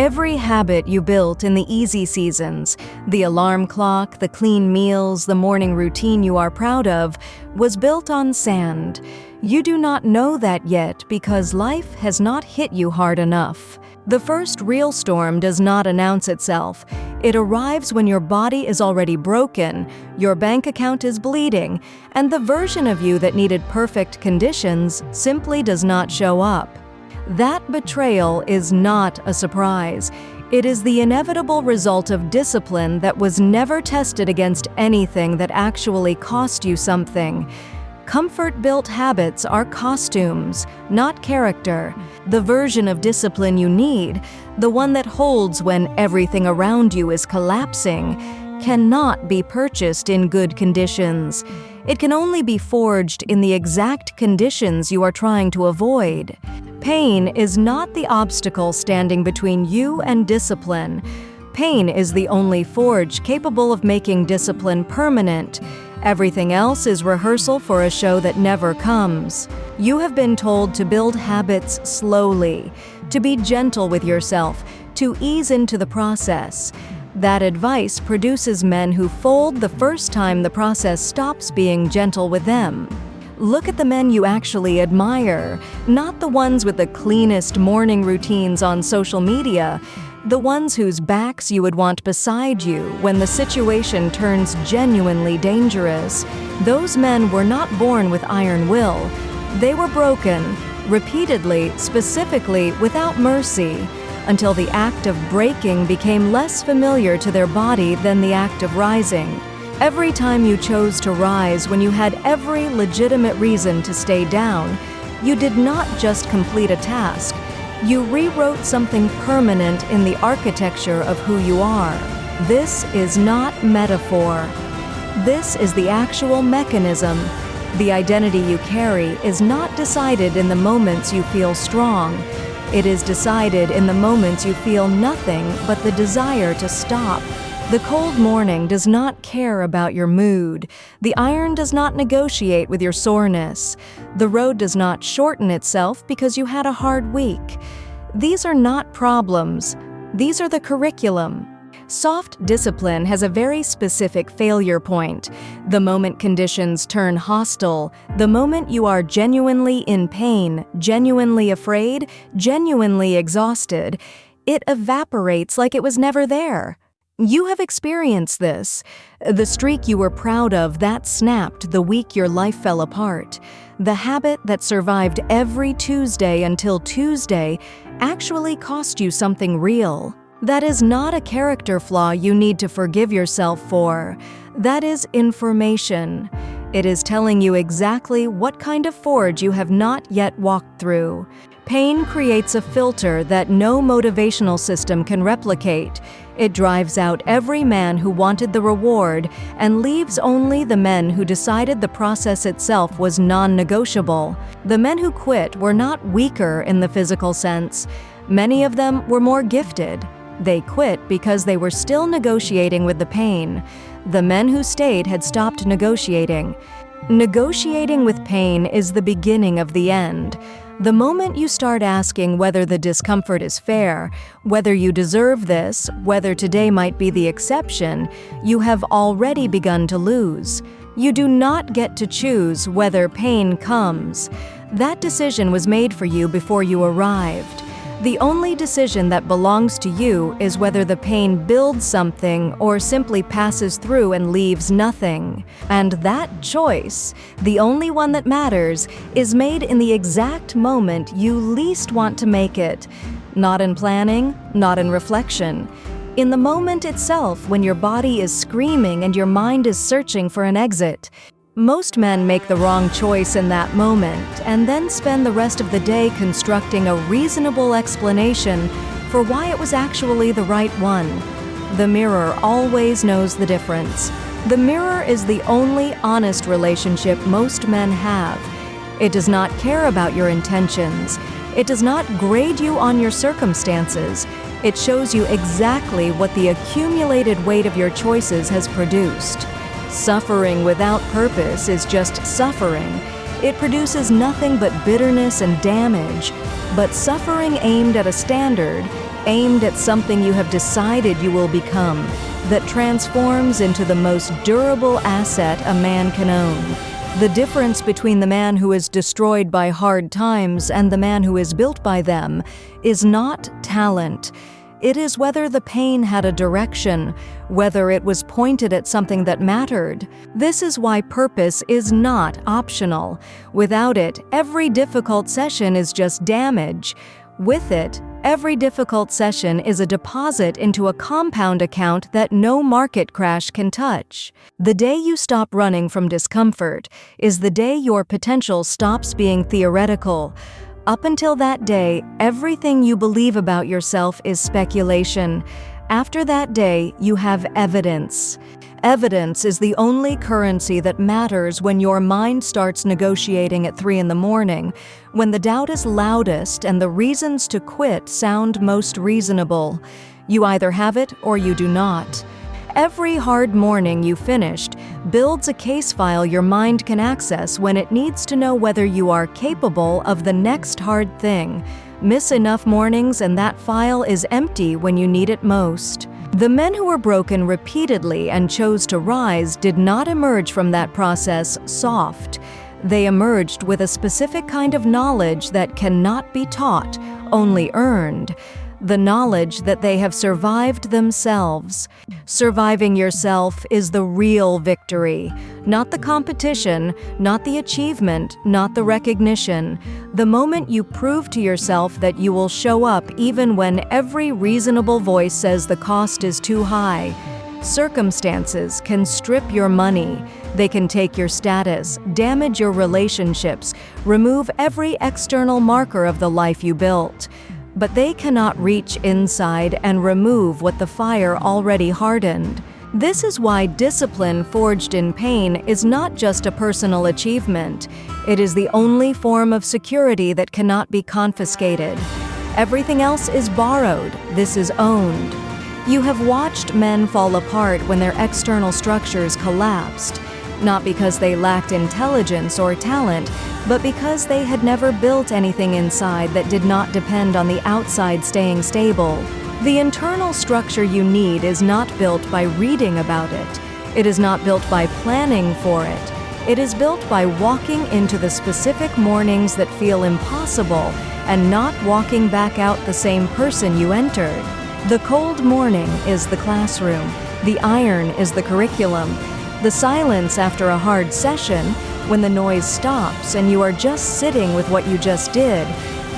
Every habit you built in the easy seasons, the alarm clock, the clean meals, the morning routine you are proud of, was built on sand. You do not know that yet because life has not hit you hard enough. The first real storm does not announce itself. It arrives when your body is already broken, your bank account is bleeding, and the version of you that needed perfect conditions simply does not show up. That betrayal is not a surprise. It is the inevitable result of discipline that was never tested against anything that actually cost you something. Comfort-built habits are costumes, not character. The version of discipline you need, the one that holds when everything around you is collapsing, cannot be purchased in good conditions. It can only be forged in the exact conditions you are trying to avoid. Pain is not the obstacle standing between you and discipline. Pain is the only forge capable of making discipline permanent. Everything else is rehearsal for a show that never comes. You have been told to build habits slowly, to be gentle with yourself, to ease into the process. That advice produces men who fold the first time the process stops being gentle with them. Look at the men you actually admire, not the ones with the cleanest morning routines on social media, the ones whose backs you would want beside you when the situation turns genuinely dangerous. Those men were not born with iron will. They were broken, repeatedly, specifically, without mercy, until the act of breaking became less familiar to their body than the act of rising. Every time you chose to rise when you had every legitimate reason to stay down, you did not just complete a task. You rewrote something permanent in the architecture of who you are. This is not metaphor. This is the actual mechanism. The identity you carry is not decided in the moments you feel strong. It is decided in the moments you feel nothing but the desire to stop. The cold morning does not care about your mood. The iron does not negotiate with your soreness. The road does not shorten itself because you had a hard week. These are not problems. These are the curriculum. Soft discipline has a very specific failure point. The moment conditions turn hostile, the moment you are genuinely in pain, genuinely afraid, genuinely exhausted, it evaporates like it was never there. You have experienced this. The streak you were proud of that snapped the week your life fell apart. The habit that survived every Tuesday until Tuesday actually cost you something real. That is not a character flaw you need to forgive yourself for. That is information. It is telling you exactly what kind of forge you have not yet walked through. Pain creates a filter that no motivational system can replicate. It drives out every man who wanted the reward and leaves only the men who decided the process itself was non-negotiable. The men who quit were not weaker in the physical sense. Many of them were more gifted. They quit because they were still negotiating with the pain. The men who stayed had stopped negotiating. Negotiating with pain is the beginning of the end. The moment you start asking whether the discomfort is fair, whether you deserve this, whether today might be the exception, you have already begun to lose. You do not get to choose whether pain comes. That decision was made for you before you arrived. The only decision that belongs to you is whether the pain builds something or simply passes through and leaves nothing. And that choice, the only one that matters, is made in the exact moment you least want to make it. Not in planning, not in reflection. In the moment itself when your body is screaming and your mind is searching for an exit. Most men make the wrong choice in that moment and then spend the rest of the day constructing a reasonable explanation for why it was actually the right one. The mirror always knows the difference. The mirror is the only honest relationship most men have. It does not care about your intentions. It does not grade you on your circumstances. It shows you exactly what the accumulated weight of your choices has produced. Suffering without purpose is just suffering. It produces nothing but bitterness and damage. But suffering aimed at a standard, aimed at something you have decided you will become, that transforms into the most durable asset a man can own. The difference between the man who is destroyed by hard times and the man who is built by them is not talent. It is whether the pain had a direction, whether it was pointed at something that mattered. This is why purpose is not optional. Without it, every difficult session is just damage. With it, every difficult session is a deposit into a compound account that no market crash can touch. The day you stop running from discomfort is the day your potential stops being theoretical. Up until that day, everything you believe about yourself is speculation. After that day, you have evidence. Evidence is the only currency that matters when your mind starts negotiating at 3 in the morning, when the doubt is loudest and the reasons to quit sound most reasonable. You either have it or you do not. Every hard morning you finished builds a case file your mind can access when it needs to know whether you are capable of the next hard thing. Miss enough mornings and that file is empty when you need it most. The men who were broken repeatedly and chose to rise did not emerge from that process soft. They emerged with a specific kind of knowledge that cannot be taught, only earned. The knowledge that they have survived themselves. Surviving yourself is the real victory, not the competition, not the achievement, not the recognition. The moment you prove to yourself that you will show up even when every reasonable voice says the cost is too high. Circumstances can strip your money. They can take your status, damage your relationships, remove every external marker of the life you built. But they cannot reach inside and remove what the fire already hardened. This is why discipline forged in pain is not just a personal achievement. It is the only form of security that cannot be confiscated. Everything else is borrowed. This is owned. You have watched men fall apart when their external structures collapsed, not because they lacked intelligence or talent, but because they had never built anything inside that did not depend on the outside staying stable. The internal structure you need is not built by reading about it. It is not built by planning for it. It is built by walking into the specific mornings that feel impossible and not walking back out the same person you entered. The cold morning is the classroom. The iron is the curriculum. The silence after a hard session, when the noise stops and you are just sitting with what you just did,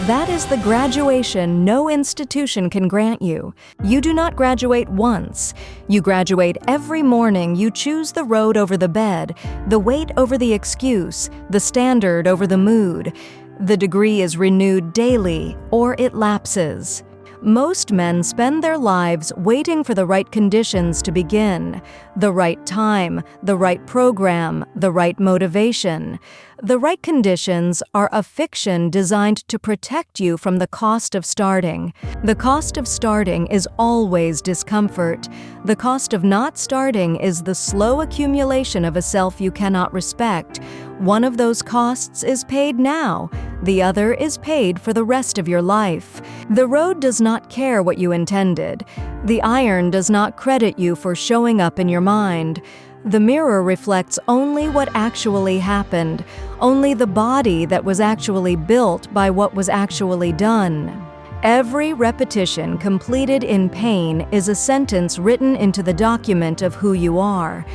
that is the graduation no institution can grant you. You do not graduate once. You graduate every morning. You choose the road over the bed, the weight over the excuse, the standard over the mood. The degree is renewed daily, or it lapses. Most men spend their lives waiting for the right conditions to begin, the right time, the right program, the right motivation. The right conditions are a fiction designed to protect you from the cost of starting. The cost of starting is always discomfort. The cost of not starting is the slow accumulation of a self you cannot respect. One of those costs is paid now. The other is paid for the rest of your life. The road does not care what you intended. The iron does not credit you for showing up in your mind. The mirror reflects only what actually happened, only the body that was actually built by what was actually done. Every repetition completed in pain is a sentence written into the document of who you are.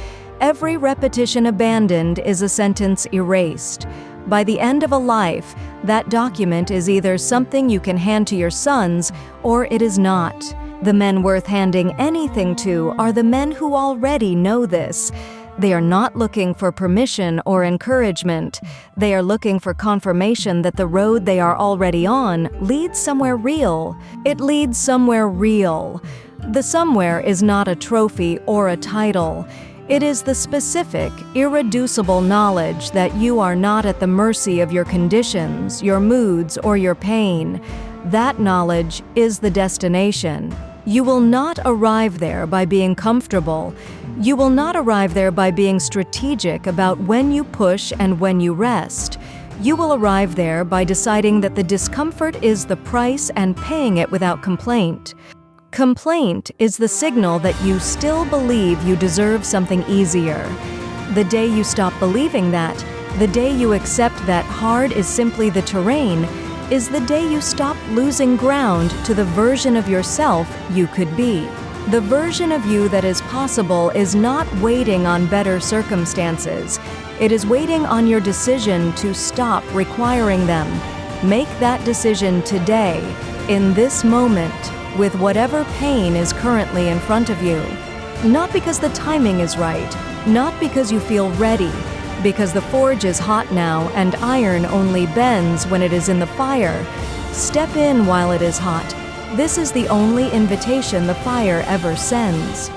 Every repetition abandoned is a sentence erased. By the end of a life, that document is either something you can hand to your sons, or it is not. The men worth handing anything to are the men who already know this. They are not looking for permission or encouragement. They are looking for confirmation that the road they are already on leads somewhere real. It leads somewhere real. The somewhere is not a trophy or a title. It is the specific, irreducible knowledge that you are not at the mercy of your conditions, your moods, or your pain. That knowledge is the destination. You will not arrive there by being comfortable. You will not arrive there by being strategic about when you push and when you rest. You will arrive there by deciding that the discomfort is the price and paying it without complaint. Complaint is the signal that you still believe you deserve something easier. The day you stop believing that, the day you accept that hard is simply the terrain, is the day you stop losing ground to the version of yourself you could be. The version of you that is possible is not waiting on better circumstances. It is waiting on your decision to stop requiring them. Make that decision today, in this moment, with whatever pain is currently in front of you. Not because the timing is right, not because you feel ready, because the forge is hot now and iron only bends when it is in the fire. Step in while it is hot. This is the only invitation the fire ever sends.